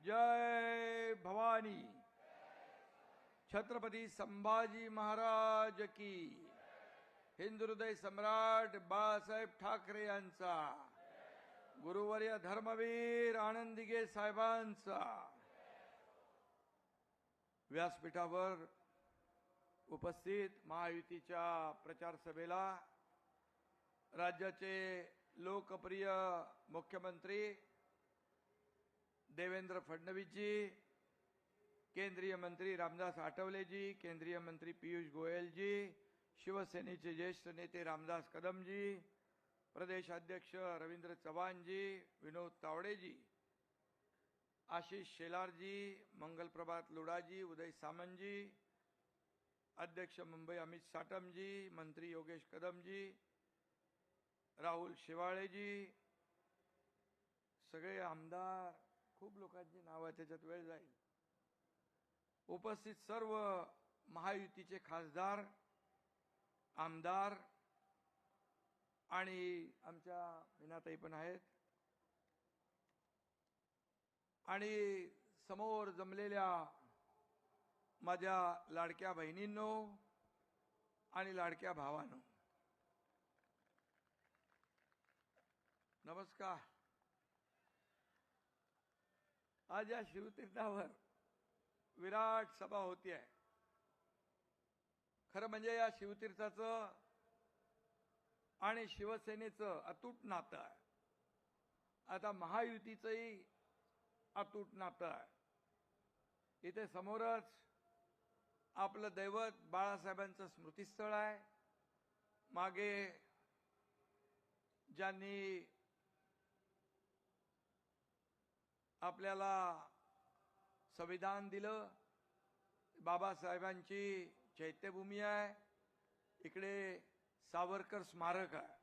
जय भवानी। छत्रपती संभाजी महाराज की। हिंदुहृदय सम्राट बाळासाहेब ठाकरे यांचा, गुरुवर्य धर्मवीर आनंदीगे साहेबांचा। व्यासपीठावर उपस्थित महायुतीच्या प्रचार सभेला राज्याचे लोकप्रिय मुख्यमंत्री देवेंद्र फडणवीसजी, केंद्रीय मंत्री रामदास आठवलेजी, केंद्रीय मंत्री पीयूष गोयलजी, शिवसेनेचे ज्येष्ठ नेते रामदास कदमजी, प्रदेश अध्यक्ष रवींद्र चव्हाणजी, विनोद तावडेजी, आशिष शेलारजी, मंगलप्रभात लुडाजी, उदय सामंतजी, अध्यक्ष मुंबई अमित साटमजी, मंत्री योगेश कदमजी, राहुल शेवाळेजी, सगळे आमदार, खूप लोकांची नावं त्याच्यात वेळ जाईल, उपस्थित सर्व महायुतीचे खासदार, आमदार आणि आमच्या मीनाताई पण आहेत, आणि समोर जमलेल्या माझ्या लाडक्या बहिणींनो आणि लाडक्या भावांनो, नमस्कार। आज या शिवतीर्थावर विराट सभा होती आहे। खरं म्हणजे या शिवतीर्थाचं आणि शिवसेनेचं अतूट नातं आहे। आता महायुतीचंही अतूट नातं आहे। इथे समोरच आपलं दैवत बाळासाहेबांचं स्मृतिस्थळ आहे। मागे ज्यांनी आपल्याला संविधान दिलं, बाबासाहेबांची चैत्यभूमी आहे। इकडे सावरकर स्मारक आहे।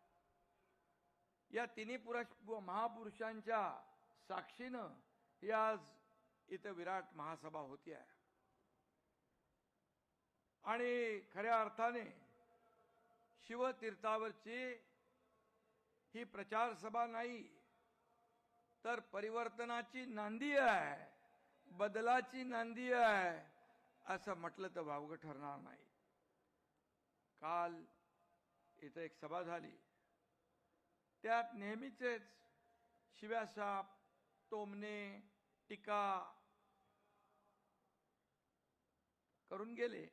या तिन्ही महापुरुषांच्या साक्षीनं ही आज इथं विराट महासभा होती आहे। आणि खऱ्या अर्थाने शिवतीर्थावरची ही प्रचार सभा नाही, तर परिवर्तनाची नांदी आहे, बदलाची नांदी आहे, असं म्हटलं तर वावगं ठरणार नाही। काल इथं एक सभा झाली, त्यात नेहमीचेच शिव्याशाप, टोमणे, टीका करून गेले।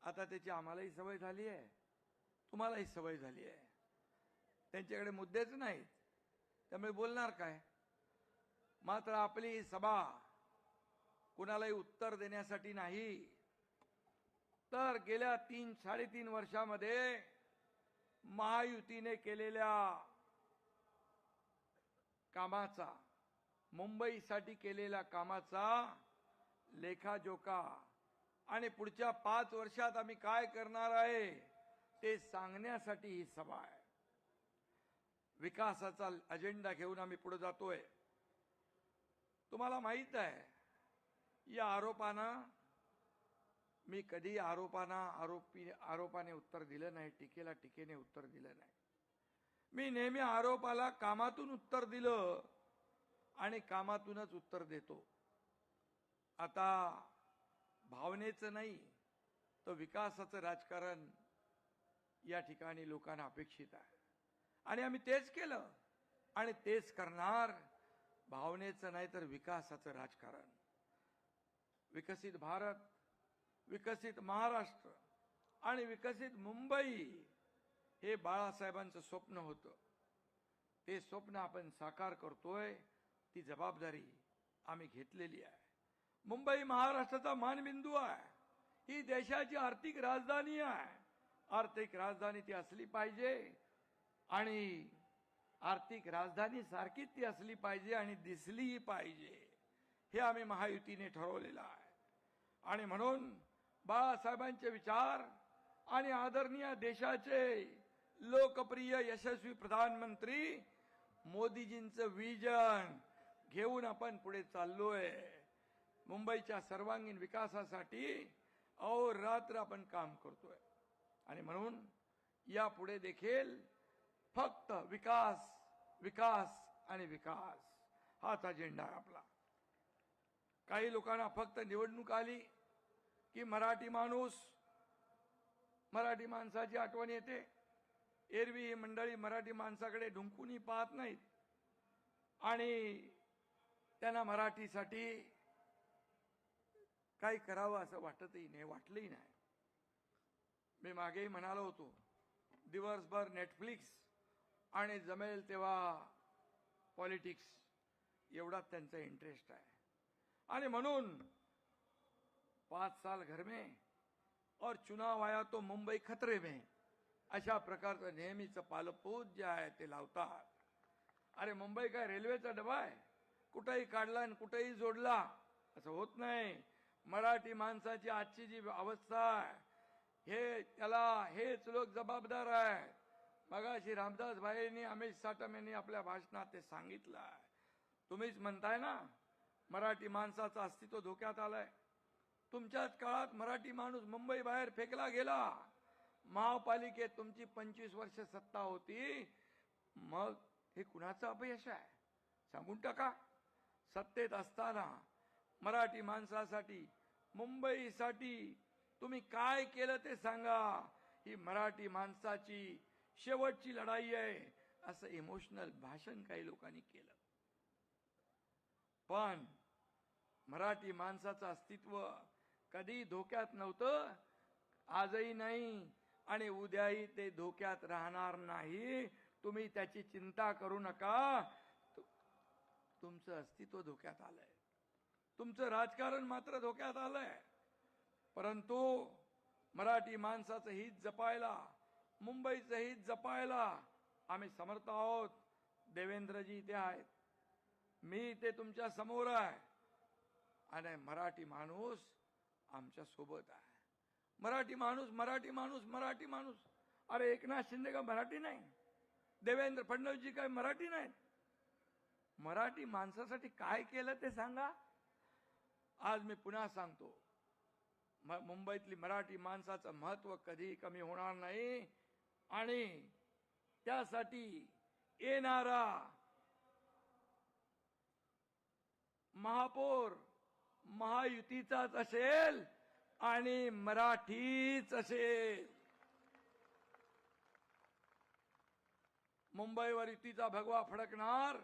आता त्याची आम्हालाही सवय झाली आहे, तुम्हालाही सवय झाली आहे। त्यांच्याकडे मुद्देच नाहीत, त्यामुळे बोलणार काय। मात्र आपली ही सभा कुणालाही उत्तर देण्यासाठी नाही, तर गेल्या 3-3.5 वर्षामध्ये महायुतीने केलेल्या कामाचा, मुंबईसाठी केलेल्या कामाचा लेखाजोखा आणि पुढच्या 5 वर्षात आम्ही काय करणार आहे ते सांगण्यासाठी ही सभा आहे। विकासाचा अजेंडा घेऊन आम्ही पुढे जातोय। तुम्हाला माहित आहे, या आरोपानं मी कधी आरोपाने उत्तर दिलं नाही, टीकेला टीकेने उत्तर दिलं नाही। मी नेहमी आरोपाला कामातून उत्तर दिलं आणि कामातूनच उत्तर देतो। आता भावनेचं नाही, तर विकासाचं राजकारण या ठिकाणी लोकांना अपेक्षित आहे आणि आम्ही तेच केलं आणि तेच करणार। भावनेचं नाही तर विकासाचं राजकारण। विकसित भारत, विकसित महाराष्ट्र आणि विकसित मुंबई हे बाळासाहेबांचं स्वप्न होतं। ते स्वप्न आपण साकार करतोय, ती जबाबदारी आम्ही घेतलेली आहे। मुंबई महाराष्ट्राचा मानबिंदू आहे। ही देशाची आर्थिक राजधानी आहे। आर्थिक राजधानी ती असली पाहिजे आणि आर्थिक राजधानी सारखीच ती असली पाहिजे आणि दिसलीही पाहिजे, हे आम्ही महायुतीने ठरवलेलं आहे। आणि म्हणून बाळासाहेबांचे विचार आणि आदरणीय देशाचे लोकप्रिय यशस्वी प्रधानमंत्री मोदीजींचं विजन घेऊन आपण पुढे चाललोय। मुंबईच्या सर्वांगीण विकासासाठी अहोरात्र आपण काम करतोय आणि म्हणून यापुढे देखील फक्त विकास, विकास आणि विकास हाच अजेंडा आहे आपला. काही लोकांना फक्त निवडणूक आली की मराठी माणसाची आठवण येते. एरवी ही मंडळी मराठी माणसाकडे ढुंकूनही पाहत नाहीत आणि त्यांना मराठीसाठी काही करावं असं वाटतही नाही, वाटलंही नाही. मी मागेही म्हणालो होतो, दिवसभर नेटफ्लिक्स आणि जमेल तेव्हा पॉलिटिक्स एवढाच त्यांचा इंटरेस्ट आहे. आणि म्हणून 5 साल घर में और चुनाव आया तो मुंबई खतरे में, अशा प्रकारचं नेहमीचं पालपूत जे आहे ते लावतात. अरे मुंबई काय रेल्वेचा डबा आहे, कुठेही काढला आणि कुठेही जोडला असं होत नाही. मराठी माणसाची आजची जी अवस्था आहे हेच लोक जबाबदार आहेत. मगाशी रामदास भाईंनी, अमित साटम यांनी आपल्या भाषणात ते सांगितलं आहे. तुम्हीच म्हणताय ना मराठी माणसाचं अस्तित्व धोक्यात आलंय. तुमच्याच काळात मराठी माणूस मुंबई बाहेर फेकला गेला. महापालिकेत तुमची 25 वर्ष सत्ता होती, मग हे कुणाचं अपयश आहे सांगून टाका. सत्तेत असताना मराठी माणसासाठी, मुंबईसाठी तुम्ही काय केलं ते सांगा. ही मराठी माणसाची शेवटची लढाई आहे असं इमोशनल भाषण काही लोकांनी केलं. पण मराठी माणसाचं अस्तित्व कधी धोक्यात नव्हतं, आजही नाही आणि उद्याही ते धोक्यात राहणार नाही. तुम्ही त्याची चिंता करू नका. तुमचं अस्तित्व धोक्यात आलंय, तुमचं राजकारण मात्र धोक्यात आलंय. परंतु मराठी माणसाचं हित जपायला, मुंबईचं हित जपायला आम्ही समर्थ आहोत. देवेंद्रजी इथे आहेत, मी ते तुमच्या समोर आहे आणि मराठी माणूस आमच्या सोबत आहे. मराठी माणूस. अरे एकनाथ शिंदे का मराठी नाही? देवेंद्र फडणवीसजी काय मराठी नाहीत? मराठी माणसासाठी काय केलं ते सांगा. आज मी पुन्हा सांगतो, मुंबईतली मराठी माणसाचं महत्व कधी कमी होणार नाही. आणि त्यासाठी येणारा महापौर महायुतीचाच असेल आणि मराठीच असेल. मुंबईवर युतीचा भगवा फडकणार,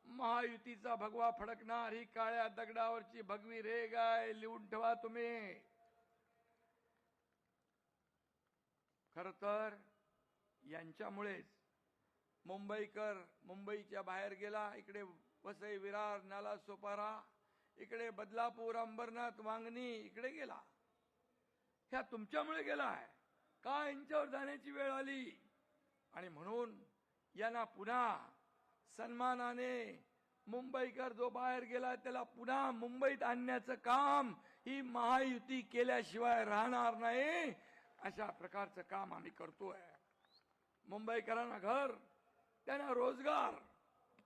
महायुतीचा भगवा फडकणार. ही काळ्या दगडावरची भगवी रेघ आहे, लिहून ठेवा तुम्ही. खर तर यांच्यामुळेच मुंबईकर मुंबईच्या बाहेर गेला. इकडे वसई, विरार, नाला सोपारा, इकडे बदलापूर, अंबरनाथ, वांगणी इकडे गेला. ह्या तुमच्यामुळे गेलाय का? यांच्यावर जाण्याची वेळ आली. आणि म्हणून यांना पुन्हा सन्मानाने मुंबईकर जो बाहेर गेला त्याला पुन्हा मुंबईत आणण्याचं काम ही महायुती केल्याशिवाय राहणार नाही. अशा प्रकारचं काम आम्ही करतोय. मुंबईकरांना घर, त्यांना रोजगार,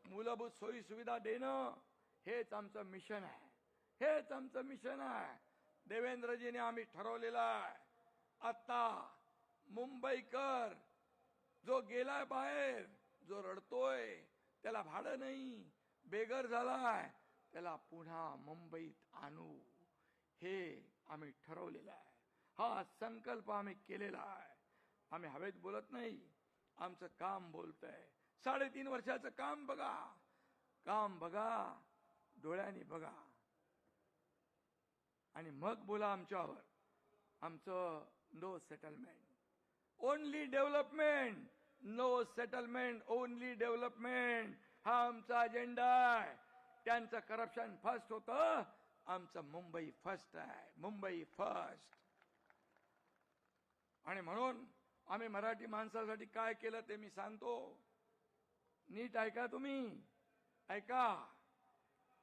मूलभूत सोयी सुविधा देणं हेच आमचं मिशन आहे. हेच आमचं मिशन आहे. देवेंद्रजीने आम्ही ठरवलेलं आहे, आता मुंबईकर जो गेलाय बाहेर, जो रडतोय, त्याला भाडं नाही, बेघर झालाय, त्याला पुन्हा मुंबईत आणू, हे आम्ही ठरवलेलं आहे. हा संकल्प आम्ही केलेला आहे. आम्ही हवेत बोलत नाही, आमचं काम बोलतंय. 3.5 वर्षाचं काम बघा, डोळ्यांनी बघा आणि मग बोला आमच्यावर. आमचं no settlement, only development. No settlement, only development हा आमचा अजेंडा आहे. त्यांचं करप्शन फर्स्ट होतं, आमचं मुंबई फर्स्ट आहे. मुंबई फर्स्ट. आणि म्हणून आम्ही मराठी माणसासाठी काय केलं ते मी सांगतो. नीट ऐका तुम्ही, ऐका.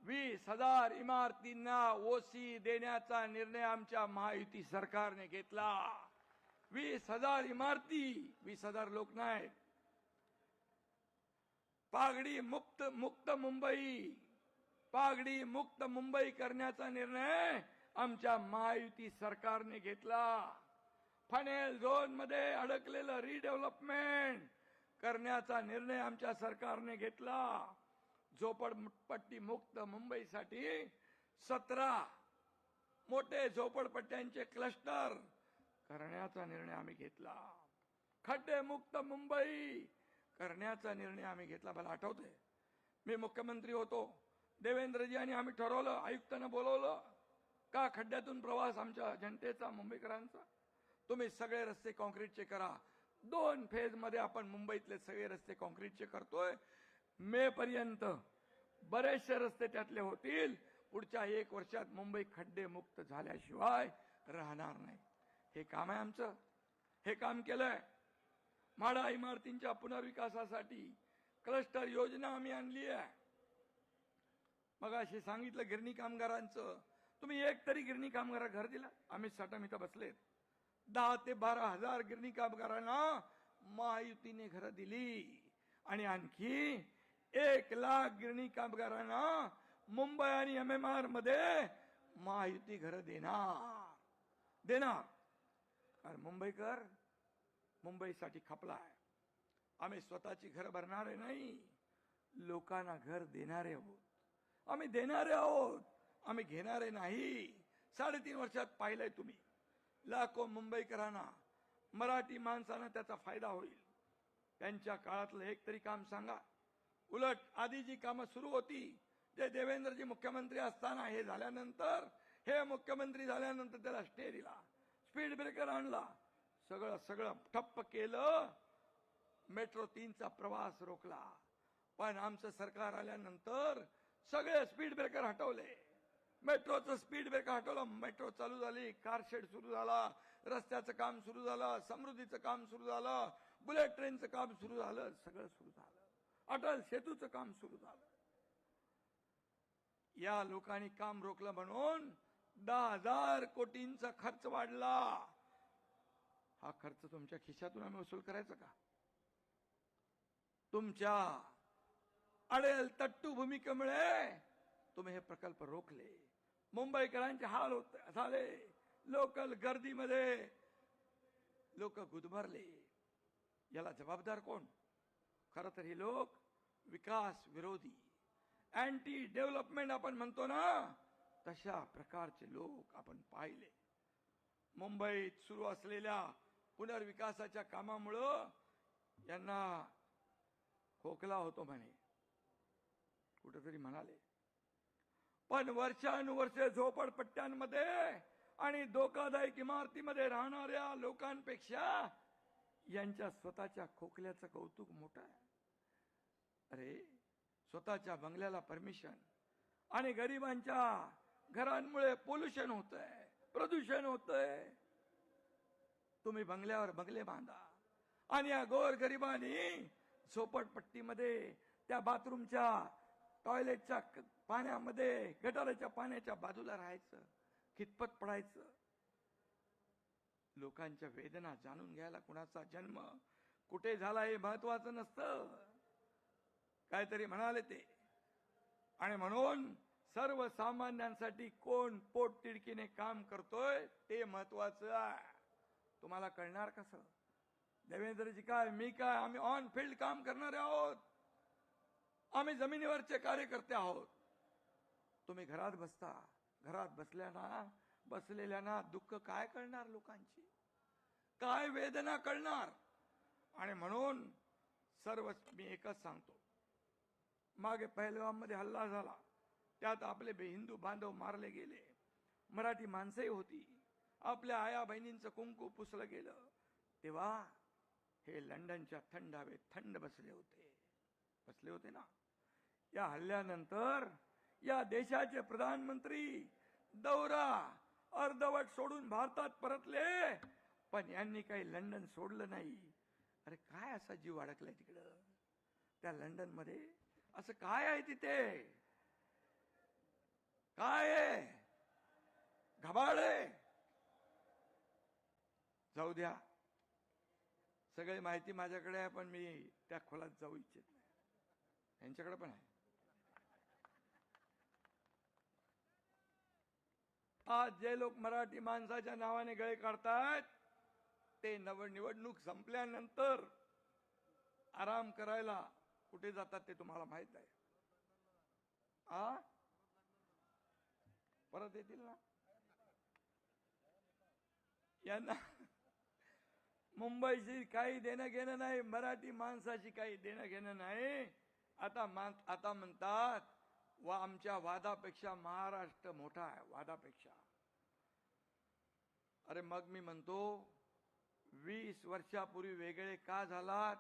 20,000 इमारतींना ओसी देण्याचा निर्णय आमच्या महायुती सरकारने घेतला. 20,000 इमारती, 20,000 लोक नाहीत. पागडी मुक्त मुंबई करण्याचा निर्णय आमच्या महायुती सरकारने घेतला. फनेल झोन मध्ये अडकलेलं रिडेव्हलपमेंट करण्याचा निर्णय आमच्या सरकारने घेतला. झोपडपट्टी मुक्त मुंबईसाठी 17 मोठे झोपडपट्ट्यांचे क्लस्टर करण्याचा निर्णय आम्ही घेतला. खड्डे मुक्त मुंबई करण्याचा निर्णय आम्ही घेतला. मला आठवतंय, मी मुख्यमंत्री होतो, देवेंद्रजी आणि आम्ही ठरवलं, आयुक्तांना बोलवलं, का खड्ड्यातून प्रवास आमच्या जनतेचा, मुंबईकरांचा, तुम्ही सगळे रस्ते काँक्रीटचे करा. 2 फेज मध्ये आपण मुंबईतले सगळे रस्ते काँक्रीटचे करतोय. मे पर्यंत बरेचसे रस्ते त्यातले होतील. पुढच्या 1 वर्षात मुंबई खड्डे मुक्त झाल्याशिवाय राहणार नाही. हे काम आहे आमचं. हे काम केलंय. म्हाडा इमारतींच्या पुनर्विकासासाठी क्लस्टर योजना आम्ही आणली आहे. मगाशी सांगितलं गिरणी कामगारांचं, तुम्ही एक तरी गिरणी कामगार घर दिला? आम्ही साठम इथं बसलेत, 10 ते 12 हजार गिरणी कामगारांना महायुतीने घरं दिली आणि आणखी 1 लाख गिरणी कामगारांना मुंबई आणि MMR मध्ये महायुती घरं देणार. कारण मुंबईकर मुंबईसाठी खपलाय. आम्ही स्वतःची घर भरणारे नाही, लोकांना घर देणारे आहोत. आम्ही देणारे आहोत, आम्ही घेणारे नाही. 3.5 वर्षात पाहिलंय तुम्ही, लाखो मुंबईकरांना, मराठी माणसांना त्याचा फायदा होईल. त्यांच्या काळातलं एक तरी काम सांगा. उलट आधी जी कामं सुरू होती, जे देवेंद्रजी मुख्यमंत्री असताना, हे झाल्यानंतर, हे मुख्यमंत्री झाल्यानंतर त्याला स्टे दिला, स्पीड ब्रेकर आणला, सगळं ठप्प केलं. मेट्रो 3चा प्रवास रोखला. पण आमचं सरकार आल्यानंतर सगळे स्पीड ब्रेकर हटवले. मेट्रोचं स्पीड ब्रेकर हटवलं. मेट्रो चालू झाली, कारशेड सुरू झाला, रस्त्याचं काम सुरू झालं, समृद्धीचं काम सुरू झालं, बुलेट ट्रेनचं काम सुरू झालं, सगळं सुरू झालं. अटल सेतूचं काम सुरू झालं. या लोकांनी काम रोखलं म्हणून 10,000 कोटींचा खर्च वाढला. हा खर्च तुमच्या खिशातून आम्ही वसूल करायचा का? तुमच्या अडेल तट्टू भूमिकेमुळे तुम्ही हे प्रकल्प रोखले. मुंबईकरांचे हाल झाले. लोकल गर्दीमध्ये लोक गुदमरले. याला जबाबदार कोण? खरं तर हे लोक विकास विरोधी, अँटी डेव्हलपमेंट आपण म्हणतो ना, तशा प्रकारचे लोक आपण पाहिले. मुंबईत सुरू असलेल्या पुनर्विकासाच्या कामामुळं यांना खोकला होतो म्हणे, कुठेतरी म्हणाले. पण वर्षानुवर्षे झोपडपट्ट्यांमध्ये आणि धोकादायक इमारतीमध्ये राहणाऱ्या लोकांपेक्षा यांच्या स्वतःच्या खोकल्याचं कौतुक मोठं आहे. अरे, स्वतःच्या बंगल्याला परमिशन आणि गरिबांच्या घरांमुळे पोल्युशन होतंय, प्रदूषण होतंय. तुम्ही बंगल्यावर बंगले बांधा आणि या गोरगरिबांनी झोपडपट्टीमध्ये त्या बाथरूमच्या, टॉयलेटच्या पाण्यामध्ये, गटाराच्या पाण्याच्या बाजूला राहायचं, खितपत पडायचं. लोकांच्या वेदना जाणून घ्यायला कुणाचा जन्म कुठे झाला हे महत्वाचं नसतं. काहीतरी म्हणाले ते. आणि म्हणून सर्वसामान्यांसाठी कोण पोटतिडकीने काम करतोय ते महत्वाचं आहे. तुम्हाला कळणार कसं? देवेंद्रजी काय, मी काय, आम्ही ऑन फील्ड काम करणारे आहोत. आम्ही जमिनीवरचे कार्यकर्ते आहोत. तुम्ही घरात बसता. घरात बसलेल्यांना दुःख काय कळणार? लोकांची काय वेदना कळणार? आणि म्हणून मी एकच सांगतो, मागे पहलगाममध्ये हल्ला झाला, त्यात आपले हिंदू बांधव मारले गेले, मराठी माणसंही होती, आपल्या आया बहिणींचं कुंकू पुसलं गेलं, तेव्हा हे लंडनच्या थंड हवेत थंड बसले होते ना. या हल्ल्यानंतर या देशाचे प्रधानमंत्री दौरा अर्धवट सोडून भारतात परतले, पण यांनी काही लंडन सोडलं नाही. अरे, काय असा जीव अडकलाय तिकडं त्या लंडन मध्ये? असं काय आहे तिथे? काय आहे? घबाड आहे? जाऊ द्या, सगळी माहिती माझ्याकडे आहे, पण मी त्या खोलात जाऊ इच्छित नाही. यांच्याकडे पण आहे. आज जे लोक मराठी माणसाच्या नावाने गळे काढतात, ते निवडणूक संपल्यानंतर आराम करायला कुठे जातात ते तुम्हाला माहित आहे. आ परत येतील ना यांना मुंबईशी काही देणं घेणं नाही, मराठी माणसाशी काही देणं घेणं नाही. आता म्हणतात वा आमच्या वादापेक्षा महाराष्ट्र मोठा आहे, वादापेक्षा. अरे मग मी म्हणतो 20 वर्षापूर्वी वेगळे का झालात?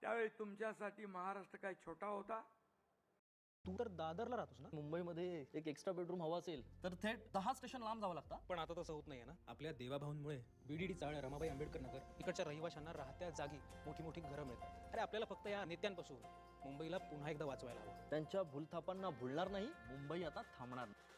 त्यावेळी तुमच्यासाठी महाराष्ट्र काय छोटा होता? तू तर दादरला राहतोस ना? मुंबईमध्ये एक एक्स्ट्रा बेडरूम हवा असेल तर थेट 10 स्टेशन लांब जावं लागतं. पण आता तसं होत नाहीये ना. आपल्या देवाभाऊंमुळे बीडीडी चाळ, रमाबाई आंबेडकर नगर इकडच्या रहिवाशांना राहत्या जागी मोठी मोठी घरं मिळतात. अरे आपल्याला फक्त या नेत्यांपासून मुंबईला पुन्हा एकदा वाचवायला हवं. त्यांच्या भूलथापांना भुलणार नाही, मुंबई आता थांबणार नाही.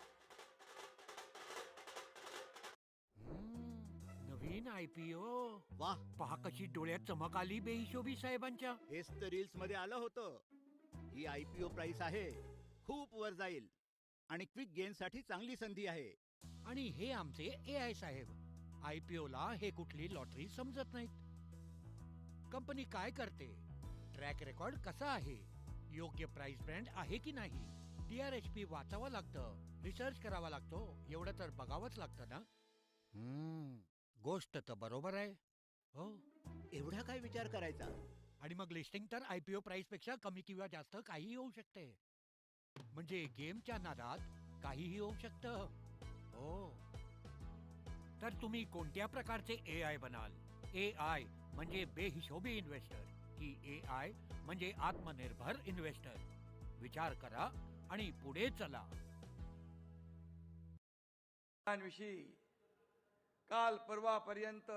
नवीन IPO. वाह, पहा कशी डोळ्यात चमक आली बेहिशोबी साहेबांच्या. हेच तर रील्स मध्ये आलं होतं. ही IPO प्राइस आहे, खूप वर जाईल आणि क्विक गेन साठी चांगली संधी आहे. आणि हे आमचे AI साहेब. IPO ला हे कुठली लॉटरी समजत नाहीत. कंपनी काय करते, ट्रॅक रेकॉर्ड कसा आहे, योग्य प्राइस ब्रँड आहे की नाही, DRHP वाचावं लागतं, रिसर्च करावा लागतो. एवढं तर बघावंच लागतं ना. गोष्ट तर बरोबर आहे. हो. एवढा काय विचार करायचा? आणि मग लिस्टिंग तर IPO प्राइस पेक्षा कमी किंवा जास्त काहीही होऊ शकते. म्हणजे गेमच्या नादात काहीही होऊ शकतं. हो. तर तुम्ही कोणत्या प्रकारचे AI बनाल? AI म्हणजे बेहिशोबी इन्व्हेस्टर की AI म्हणजे आत्मनिर्भर इन्व्हेस्टर? विचार करा आणि पुढे चला. विषयी काल परवापर्यंत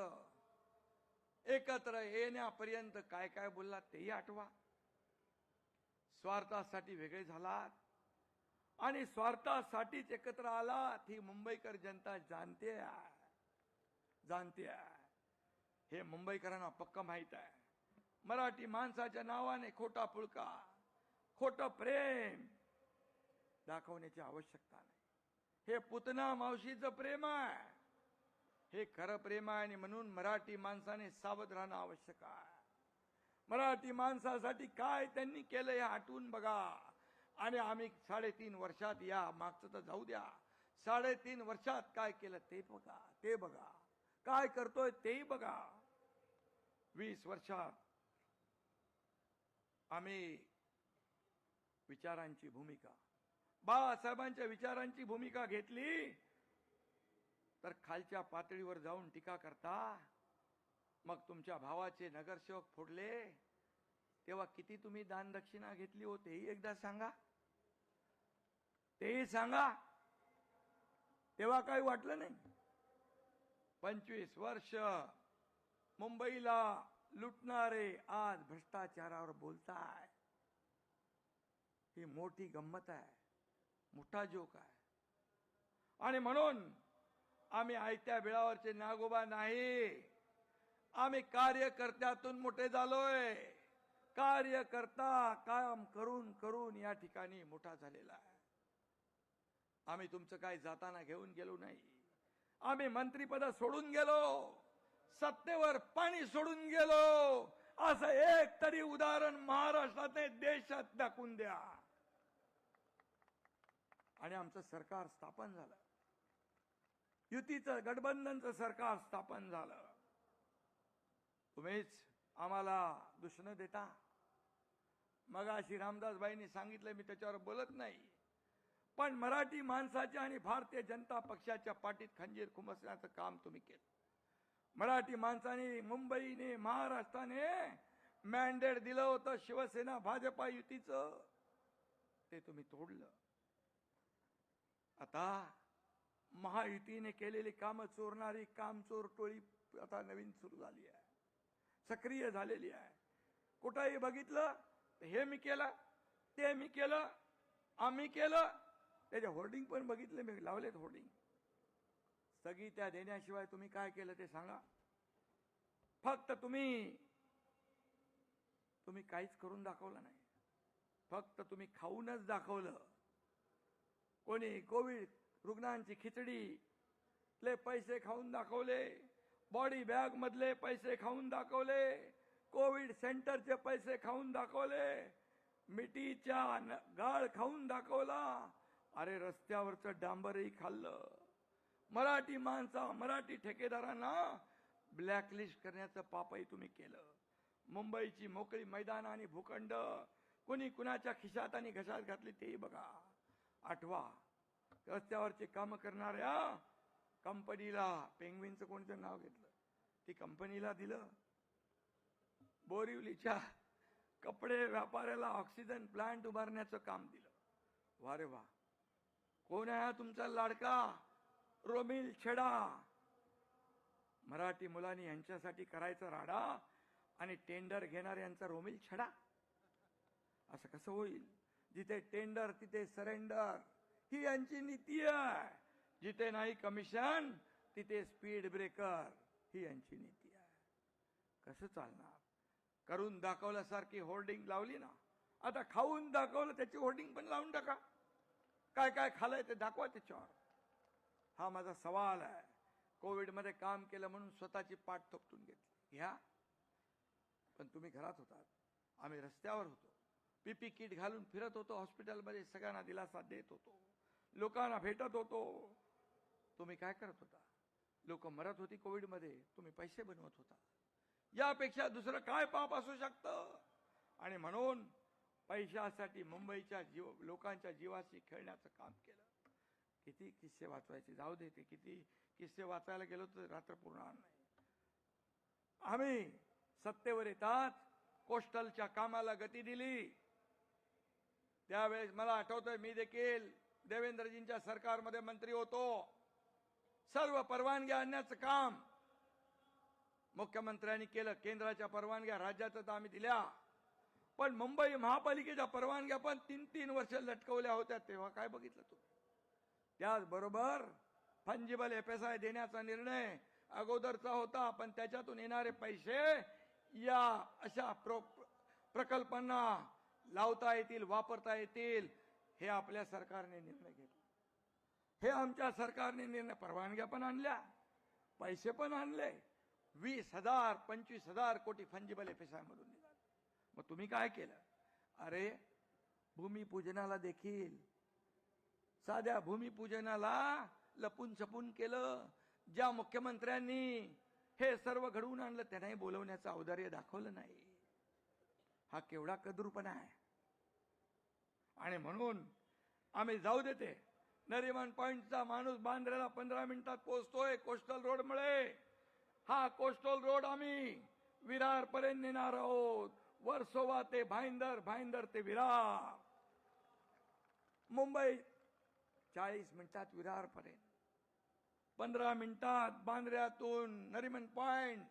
एकत्र येण्यापर्यंत काय काय बोललात तेही आठवा. स्वार्थासाठी वेगळे झालात आणि स्वार्थासाठीच एकत्र आलात ही मुंबईकर जनता जाणते आहे. हे मुंबईकरांना पक्क माहित आहे. मराठी माणसाच्या नावाने खोटा पुळका, खोटं प्रेम दाखवण्याची आवश्यकता नाही. हे पुतना मावशीचं प्रेम आहे, हे खरं प्रेम आहे. आणि म्हणून मराठी माणसाने सावध राहणं आवश्यक आहे. मराठी माणसासाठी काय त्यांनी केलं हे आठवून बघा. आणि आम्ही 3.5 वर्षात, या मागचं तर जाऊ द्या, 3.5 वर्षात काय केलं ते बघा, काय करतोय तेही बघा. 20 वर्षात आम्ही विचारांची भूमिका, बाळासाहेबांच्या विचारांची भूमिका घेतली तर खालच्या पातळीवर जाऊन टीका करता. मग तुमच्या भावाचे नगरसेवक फोडले तेव्हा किती तुम्ही दान दक्षिणा घेतली हो तेही एकदा सांगा. तेही सांगा. तेव्हा काही वाटलं नाही. 25 वर्ष मुंबईला लुटणारे आज भ्रष्टाचारावर बोलताय. ही मोठी गंमत आहे, मोठा जोक आहे. आणि म्हणून आम्ही आयत्या बिळावरचे नागोबा नाही. आम्ही कार्यकर्त्यातून मोठे झालोय. कार्यकर्ता काम करून करून या ठिकाणी मोठा झालेला आहे. आम्ही तुमचं काय जाताना घेऊन गेलो नाही. आम्ही मंत्रीपद सोडून गेलो, सत्तेवर पाणी सोडून गेलो. असं एक तरी उदाहरण महाराष्ट्रात देशात दाखवून द्या. आणि आमचं सरकार स्थापन झालं, युतीचं गठबंधनचं सरकार स्थापन झालं. तुम्हीच आम्हाला दुष्ण देता. मगाशी रामदासबाईंनी सांगितलं, मी त्याच्यावर बोलत नाही, पण मराठी माणसाच्या आणि भारतीय जनता पक्षाच्या पाठीत खंजीर खुमसण्याचं काम तुम्ही केलं. मराठी माणसाने, मुंबईने, महाराष्ट्राने मॅन्डेट दिलं होतं शिवसेना भाजपा युतीचं, ते तुम्ही तोडलं. आता महायुतीने केलेली कामं चोरणारी कामचोर टोळी आता नवीन सुरू झाली आहे, सक्रिय झालेली आहे. कुठंही बघितलं हे मी केलं, ते मी केलं, आम्ही केलं. त्याचे होर्डिंग पण बघितले मी, लावलेत होर्डिंग. स्थगित्या देण्याशिवाय तुम्ही काय केलं ते सांगा. फक्त तुम्ही काहीच करून दाखवलं नाही. फक्त तुम्ही खाऊनच दाखवलं. कोणी कोविड रुग्णांची खिचडीतले पैसे खाऊन दाखवले, बॉडी बॅग मधले पैसे खाऊन दाखवले, कोविड सेंटरचे पैसे खाऊन दाखवले. मिठीच्या गाळ खाऊन दाखवला. अरे रस्त्यावरचं डांबरही खाल्लं. मराठी माणसा मराठी ठेकेदारांना ब्लॅकलिस्ट करण्याचं पापही तुम्ही केलं. मुंबईची मोकळी मैदान आणि भूखंड कोणी कुणाच्या खिशात आणि घशात घातली तेही बघा. आठवा, रस्त्यावरचे काम करणाऱ्या कंपनीला पेंग्विनचं कोणतं नाव घेतलं, ती कंपनीला दिलं. बोरिवलीच्या कपडे व्यापाऱ्याला ऑक्सिजन प्लांट उभारण्याचं काम दिलं. वा रे वा. कोण आहे तुमचा लाडका रोमिल छेडा? मराठी मुलांनी यांच्यासाठी करायचा राडा आणि टेंडर घेणाऱ्यांचा रोमिल छडा. असं कसं होईल? जिथे टेंडर तिथे सरेंडर ही यांची नीती आहे. जिथे नाही कमिशन तिथे स्पीड ब्रेकर ही यांची नीती आहे. कसं चालणार? करून दाखवल्यासारखी होर्डिंग लावली ना, आता खाऊन दाखवलं त्याची होर्डिंग पण लावून टाका. काय काय खाल्लंय ते दाखवा त्याच्यावर. हा माझा सवाल आहे. कोविडमध्ये काम केलं म्हणून स्वतःची पाठ थोपटून घेतली घ्या, पण तुम्ही घरात होतात, आम्ही रस्त्यावर होतो. पीपी किट घालून फिरत होतो, हॉस्पिटलमध्ये सगळ्यांना दिलासा देत होतो, लोकांना भेटत होतो. तुम्ही काय करत होता? लोक मरत होती कोविडमध्ये, तुम्ही पैसे बनवत होता. यापेक्षा दुसरं काय पाप असू शकतं? आणि म्हणून पैशासाठी मुंबईच्या लोकांच्या जीवाशी खेळण्याचं काम केलं. किती किस्से वाचवायचे, जाऊ दे, ते किती किस्से वाचायला गेलो तर रात्र पुरणार नाही. आम्ही सत्तेवर येतात कोस्टलच्या कामाला गती दिली. त्यावेळेस मला आठवतंय, मी देखील देवेंद्रजींच्या सरकारमध्ये मंत्री होतो. सर्व परवानग्या आणण्याचं काम मुख्यमंत्र्यांनी केलं. केंद्राच्या परवानग्या राज्याचं तर आम्ही दिल्या, पण मुंबई महापालिकेच्या परवानग्या पण 3-3 वर्ष लटकवल्या होत्या. तेव्हा काय बघितलं तुम्ही? त्याचबरोबर फंजिबल FSI देण्याचा निर्णय अगोदरचा होता, पण त्याच्यातून येणारे पैसे या अशा प्रकल्पांना लावता येतील, वापरता येतील, हे आपल्या सरकारने निर्णय घेतला. हे आमच्या सरकारने निर्णय, परवानग्या पण आणल्या, पैसे पण आणले. 20,000 25,000 कोटी फंजिबल FSI मधून निघाले. मग तुम्ही काय केलं? अरे भूमिपूजनाला देखील, साध्या भूमिपूजनाला लपून छपून केलं. ज्या मुख्यमंत्र्यांनी हे सर्व घडवून आणलं त्यांनाही बोलवण्याचं औदार्य दाखवलं नाही. हा केवढा कदरूपणा आहे. आणि म्हणून आम्ही जाऊ देते. नरिमन पॉइंटचा माणूस बांद्र्याला 15 मिनिटात पोहोचतोय कोस्टल रोड मुळे. हा कोस्टल रोड आम्ही विरार पर्यंत नेणार आहोत. वर्सोवा ते भाईंदर, भाईंदर ते विरार. मुंबई 40 मिनिटात विरार पर्यंत, 15 मिनिटात बांद्र्यातून नरिमन पॉइंट.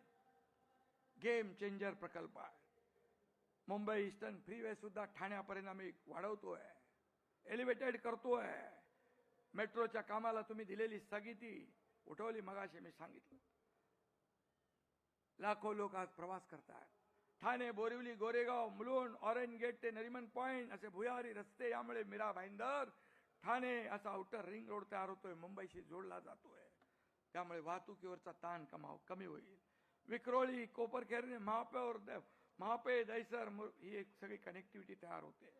गेम चेंजर प्रकल्प आहे. मुंबई ईस्टर्न फ्रीवे सुद्धा ठाण्यापर्यंत आम्ही वाढवतोय, एलिव्हेटेड करतोय. मेट्रोच्या कामाला तुम्ही दिलेली स्थगिती उठवली. मगाशी मी सांगितलं, लाखो लोक आज प्रवास करतात. ठाणे, बोरिवली, गोरेगाव, मुलुंड, ऑरेंज गेट ते नरिमन पॉइंट असे भुयारी रस्ते, यामुळे मीरा भाईंदर ठाणे असा आउटर रिंग रोड तयार होतोय, मुंबईशी जोडला जातोय. त्यामुळे वाहतुकीवरचा ताण कमी होईल. विक्रोळी, कोपरखेरणे, महापे, दहिसर ही एक सगळी कनेक्टिव्हिटी तयार होते.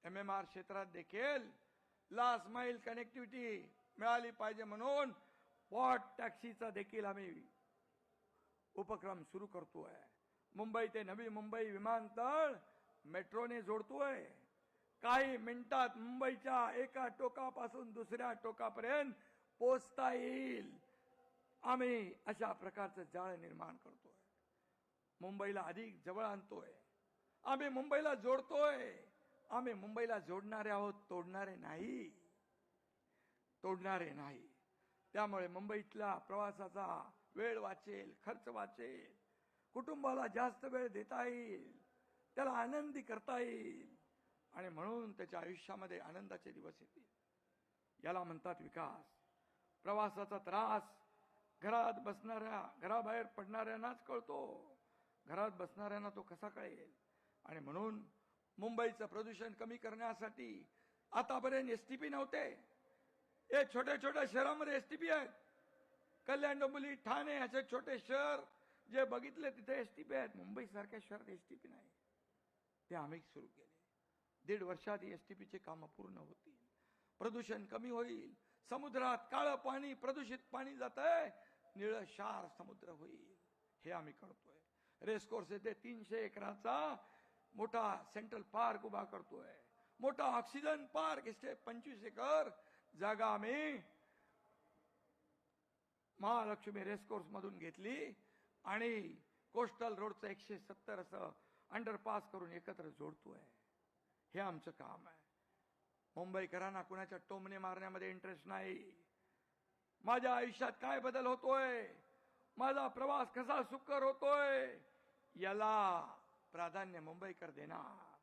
MMR क्षेत्रात देखील लास्ट माईल कनेक्टिव्हिटी मिळाली पाहिजे म्हणून पॉट टॅक्सीचा देखील आम्ही उपक्रम सुरू करतोय. मुंबई ते नवी मुंबई विमानतळ मेट्रोने जोडतोय. काही मिनिटात मुंबईच्या एका टोकापासून दुसऱ्या टोकापर्यंत पोहोचता येईल. आम्ही अशा प्रकारचं जाळ निर्माण करतोय. मुंबईला अधिक जवळ आणतोय. आम्ही मुंबईला जोडतोय. आम्ही मुंबईला जोडणारे आहोत, तोडणारे नाही. तोडणारे नाही. त्यामुळे मुंबईतल्या प्रवासाचा वेळ वाचेल, खर्च वाचेल, कुटुंबाला जास्त वेळ देता येईल, त्याला आनंदी करता येईल, आणि म्हणून त्याच्या आयुष्यामध्ये आनंदाचे दिवस येतील. याला म्हणतात विकास. प्रवासाचा त्रास घरात बसणाऱ्या, घराबाहेर पडणाऱ्यांनाच कळतो. घरात बसणाऱ्यांना तो कसा कळेल? आणि म्हणून मुंबईचं प्रदूषण कमी करण्यासाठी आतापर्यंत STP नव्हते. हे छोट्या छोट्या शहरांमध्ये STP आहेत. कल्याण, डोंबिवली, ठाणे असे छोटे शहर जे बघितले तिथे STP आहेत. मुंबई सारख्या शहरात STP नाही. ते आम्ही सुरू केले. 1.5 वर्षात STPचे कामं पूर्ण होतील, प्रदूषण कमी होईल, समुद्रात काळं पाणी प्रदूषित पाणी जात आहे, निळं शार समुद्र होईल. हे आम्ही करतोय. रेसकोर्स येथे 300 एकराचा मोठा सेंट्रल पार्क उभा करतोय. मोठा ऑक्सिजन पार्क, 25 एकर जागा आम्ही महालक्ष्मी रेसकोर्स मधून घेतली आणि कोस्टल रोडचं 170 असं अंडरपास करून एकत्र जोडतोय. हे आमचं काम आहे. मुंबईकरांना कुणाच्या टोमणे मारण्यामध्ये इंटरेस्ट नाही. माझ्या आयुष्यात काय बदल होतोय, माझा प्रवास कसा सुकर होतोय, याला प्राधान्य मुंबईकर देणार.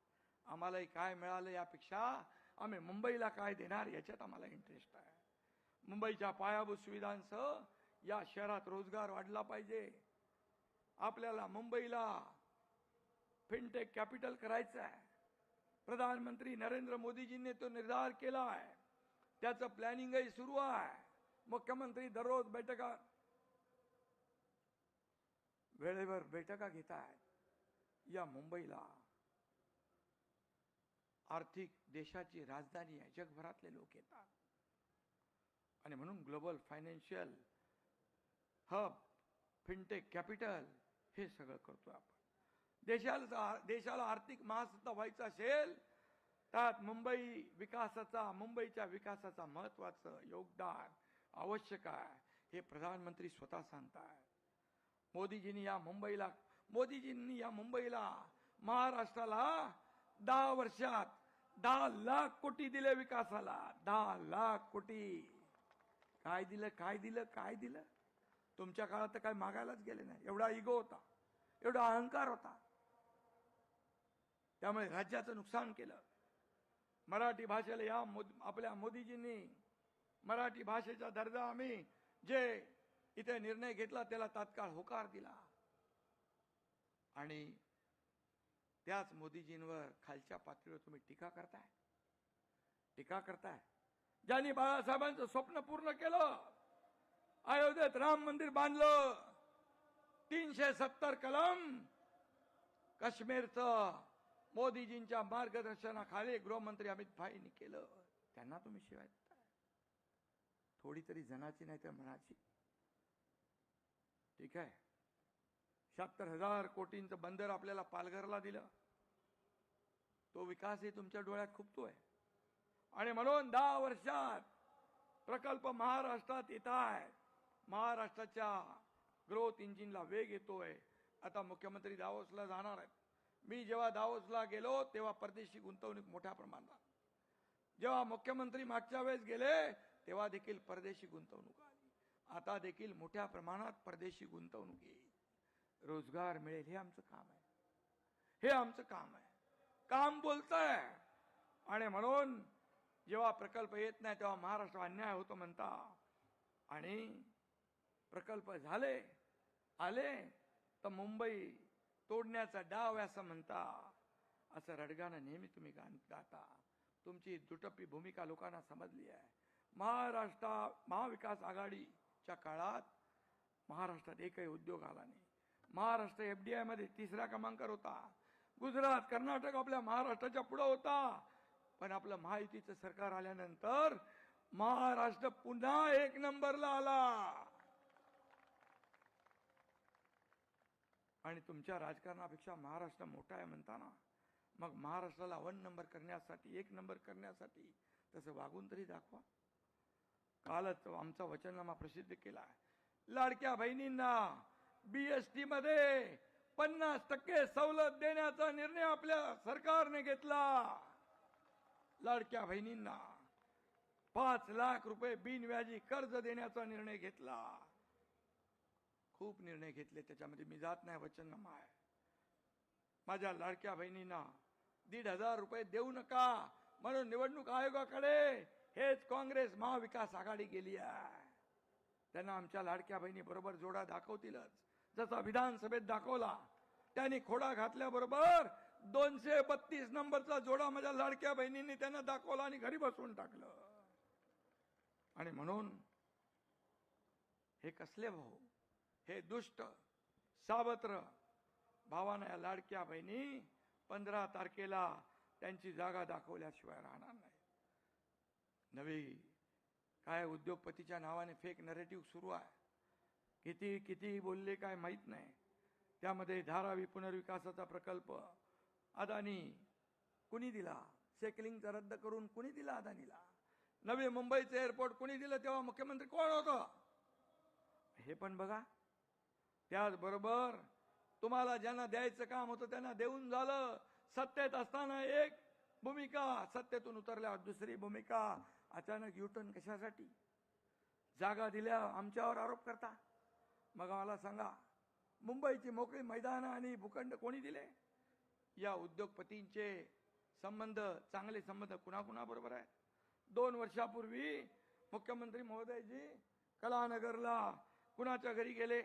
आम्हालाही काय मिळालं यापेक्षा आम्ही मुंबईला काय देणार याच्यात आम्हाला इंटरेस्ट आहे. मुंबईच्या पायाभूत सुविधांसह या शहरात रोजगार वाढला पाहिजे. आपल्याला मुंबईला फिनटेक कॅपिटल करायचं आहे. प्रधानमंत्री नरेंद्र मोदीजींनी तो निर्धार केला आहे. त्याचं प्लॅनिंगही सुरू आहे. मुख्यमंत्री दररोज वेळेवर बैठका घेत आहेत. या मुंबईला आर्थिक देशाची राजधानी आहे. जगभरातले लोक येतात आणि म्हणून global financial hub, fintech capital हे सगळं करतोय आपण. देशाला आर्थिक महासत्ता व्हायचं असेल त्यात मुंबईच्या विकासाचा महत्वाचं योगदान आवश्यक आहे. हे प्रधानमंत्री स्वतः सांगतायत. मोदीजींनी या मुंबईला महाराष्ट्राला 10 वर्षात 10 लाख कोटी दिले विकासाला. 10 लाख कोटी. काय दिलं? तुमच्या काळात तर काय मागायलाच गेले नाही. एवढा इगो होता, एवढा अहंकार होता. त्यामुळे राज्याचं नुकसान केलं. मराठी भाषेला आपल्या मोदीजींनी मराठी भाषेचा दर्जा आम्ही जे इथे निर्णय घेतला त्याला तात्काळ होकार दिला. आणि त्याच मोदीजींवर खालच्या पातळीवर तुम्ही टीका करताय. ज्यांनी बाळासाहेबांचं स्वप्न पूर्ण केलं, अयोध्येत राम मंदिर बांधलं, 370 कलम काश्मीरचं मोदीजींच्या मार्गदर्शनाखाली गृहमंत्री अमित भाईंनी केलं, त्यांना तुम्ही शिवाय देताय. थोडी तरी जनाची नाही तर मनाची. ठीक आहे, 76,000 कोटींचं बंदर आपल्याला पालघरला दिलं. तो विकासही तुमच्या डोळ्यात खुपतोय. आणि म्हणून 10 वर्षात प्रकल्प महाराष्ट्रात येत आहेत. महाराष्ट्राच्या ग्रोथ इंजिनला वेग येतोय. आता मुख्यमंत्री दावोसला जाणार आहेत. मी जेव्हा दावोसला गेलो तेव्हा परदेशी गुंतवणूक मोठ्या प्रमाणात. जेव्हा मुख्यमंत्री मागच्या वेळेस गेले तेव्हा देखील परदेशी गुंतवणूक आली. आता देखील मोठ्या प्रमाणात परदेशी गुंतवणूक येईल. रोजगार मिळेल. हे आमचं काम आहे. काम बोलतंय. आणि म्हणून जेव्हा प्रकल्प येत नाही तेव्हा महाराष्ट्र अन्याय होतो म्हणता, आणि प्रकल्प आले तर मुंबई तोडण्याचा डाव असं म्हणता. असं रडगाणं नेहमी तुम्ही गाता. तुमची दुटप्पी भूमिका लोकांना समजली आहे. महाविकास आघाडीच्या काळात महाराष्ट्रात एकही उद्योग आला नाही. महाराष्ट्र FDI मध्ये 3रा क्रमांकावर होता. गुजरात, कर्नाटक आपल्या महाराष्ट्राच्या पुढे होता. पण आपलं महायुतीचं सरकार आल्यानंतर महाराष्ट्र पुन्हा 1 नंबरला आला. आणि तुमच्या राजकारणापेक्षा महाराष्ट्र मोठा आहे म्हणताना मग महाराष्ट्राला 1 नंबर करण्यासाठी, 1 नंबर करण्यासाठी तसं वागून तरी दाखवा. कालच आमचा वचननामा प्रसिद्ध केला आहे. लाडक्या बहिणींना BST मध्ये 50% सवलत देण्याचा निर्णय आपल्या सरकारने घेतला. लाडक्या बहिणींना 5 लाख रुपये बिनव्याजी कर्ज देण्याचा निर्णय घेतला. खूप निर्णय घेतले, त्याच्यामध्ये मी जात नाही. वचननामा आहे. माझ्या लाडक्या बहिणींना 1,500 रुपये देऊ नका म्हणून निवडणूक आयोगाकडे हेच काँग्रेस महाविकास आघाडी गेली आहे. त्यांना आमच्या लाडक्या बहिणी बरोबर जोडा दाखवतीलच. जसा विधानसभेत दाखवला, त्यांनी खोडा घातल्याबरोबर 232 नंबरचा जोडा माझ्या लाडक्या बहिणींनी त्यांना दाखवला आणि घरी बसवून टाकलं. आणि म्हणून हे कसले भाऊ, हे दुष्ट सावत्र भावांना या लाडक्या बहिणी 15 तारखेला त्यांची जागा दाखवल्याशिवाय राहणार नाही. नवी काय उद्योगपतीच्या नावाने फेक नरेटिव्ह सुरू आहे. किती किती बोलले काय माहीत नाही. त्यामध्ये धारावी पुनर्विकासाचा प्रकल्प अदानी कुणी दिला? सेकलिंगचा रद्द करून कुणी दिला अदानीला? नवी मुंबईचं एअरपोर्ट कुणी दिलं? तेव्हा मुख्यमंत्री कोण होतं? हे पण बघा. त्याचबरोबर तुम्हाला ज्यांना द्यायचं काम होतं त्यांना देऊन झालं. सत्तेत असताना एक भूमिका, सत्तेतून उतरल्यावर दुसरी भूमिका. अचानक युटर्न कशासाठी? जागा दिल्या आमच्यावर आरोप करता. मग मला सांगा, मुंबईची मोकळी मैदानं आणि भूखंड कोणी दिले? या उद्योगपतींचे संबंध, चांगले संबंध कुणाकुणाबरोबर आहेत? 2 वर्षापूर्वी मुख्यमंत्री महोदयजी कलानगरला कुणाच्या घरी गेले?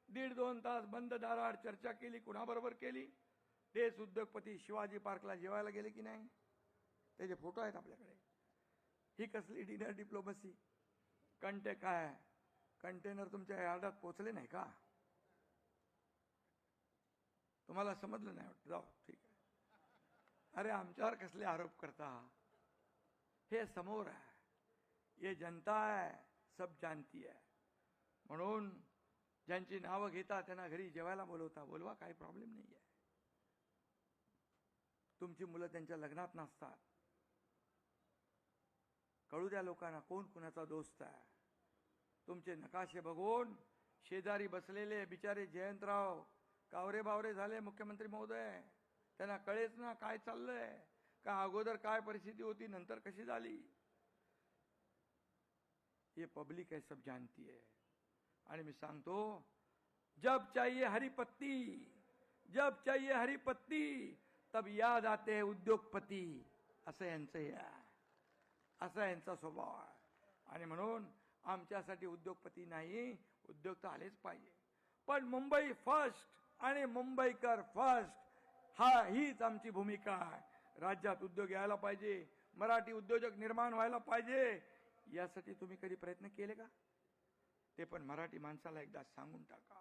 1.5-2 तास बंद दाराआड चर्चा केली. कुणाबरोबर केली? तेच उद्योगपती शिवाजी पार्कला जेवायला गेले की नाही? त्याचे फोटो आहेत आपल्याकडे. ही कसली डिनर डिप्लोमसी? काय कंटेनर तुमच्या यार्डात पोचले नाही का? तुम्हाला समजलं नाही वाटतं? जाऊ, ठीक आहे. अरे आमच्यावर कसले आरोप करता? हे समोर आहे. ये जनता आहे, सब जानती है. म्हणून ज्यांची नावं घेता त्यांना घरी जेवायला बोलवता. बोलवा, काही प्रॉब्लेम नाही आहे. तुमची मुलं त्यांच्या लग्नात नसतात. कळू द्या लोकांना कोण कुणाचा दोस्त आहे. तुमचे नकाशे बघून शेजारी बसलेले बिचारे जयंतराव कावरे बावरे झाले मुख्यमंत्री महोदय. त्यांना कळेच ना काय चाललंय, का अगोदर काय परिस्थिती होती, नंतर कशी झाली. ये पब्लिक है, सब जानती है. आणि मी सांगतो, जब चाहिए हरी पत्ती, जब चाहिए हरी पत्ती, तब याद आते हैं उद्योगपती. असं यांचं हे आहे, असा यांचा स्वभाव आहे. आणि म्हणून आमच्यासाठी उद्योगपती नाही, उद्योग तर आलेच पाहिजे. पण मुंबई फर्स्ट आणि मुंबईकर फर्स्ट, हीच आमची भूमिका आहे. राज्यात उद्योग यायला पाहिजे, मराठी उद्योजक निर्माण व्हायला पाहिजे. यासाठी तुम्ही कधी प्रयत्न केले का? ते पण मराठी माणसाला एकदा सांगून टाका.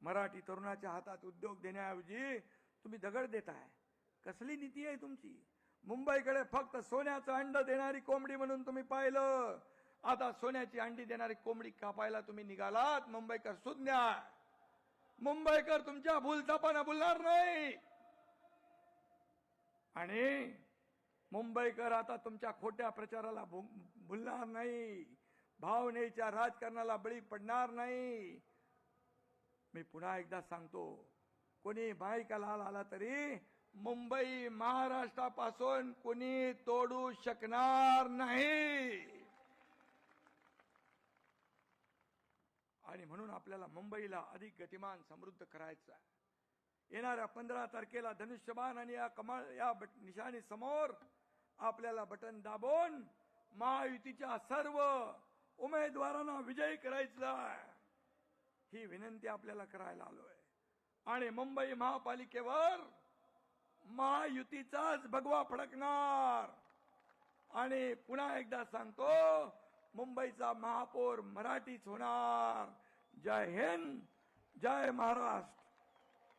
मराठी तरुणाच्या हातात उद्योग देण्याऐवजी तुम्ही दगड देताय. कसली नीती आहे तुमची? मुंबईकडे फक्त सोन्याचं अंड देणारी कोंबडी म्हणून तुम्ही पाहिलं. आता सोन्याची अंडी देणारी कोंबडी कापायला तुम्ही निघालात. मुंबईकर सुज्ञ, मुंबईकर तुमच्या भूलथापानं बोलणार नाही. आणि मुंबईकर आता तुमच्या खोट्या प्रचाराला भुलणार नाही. भावनेच्या राजकारणाला बळी पडणार नाही. मी पुन्हा एकदा सांगतो, कोणी बाईका लाल आला तरी मुंबई महाराष्ट्रापासून कोणी तोडू शकणार नाही. आणि म्हणून आपल्याला मुंबईला अधिक गतिमान समृद्ध करायचं आहे. येणाऱ्या 15 तारखेला धनुष्यबाण आणि या कमळ या निशाणी समोर आपल्याला बटन दाबून महायुतीच्या सर्व उमेदवारांना विजयी करायचं आहे. ही विनंती आपल्याला करायला आलोय. आणि मुंबई महापालिकेवर महायुतीचाच भगवा फडकणार. आणि पुन्हा एकदा सांगतो, मुंबईचा महापौर मराठीच होणार. जय हिंद, जय महाराष्ट्र.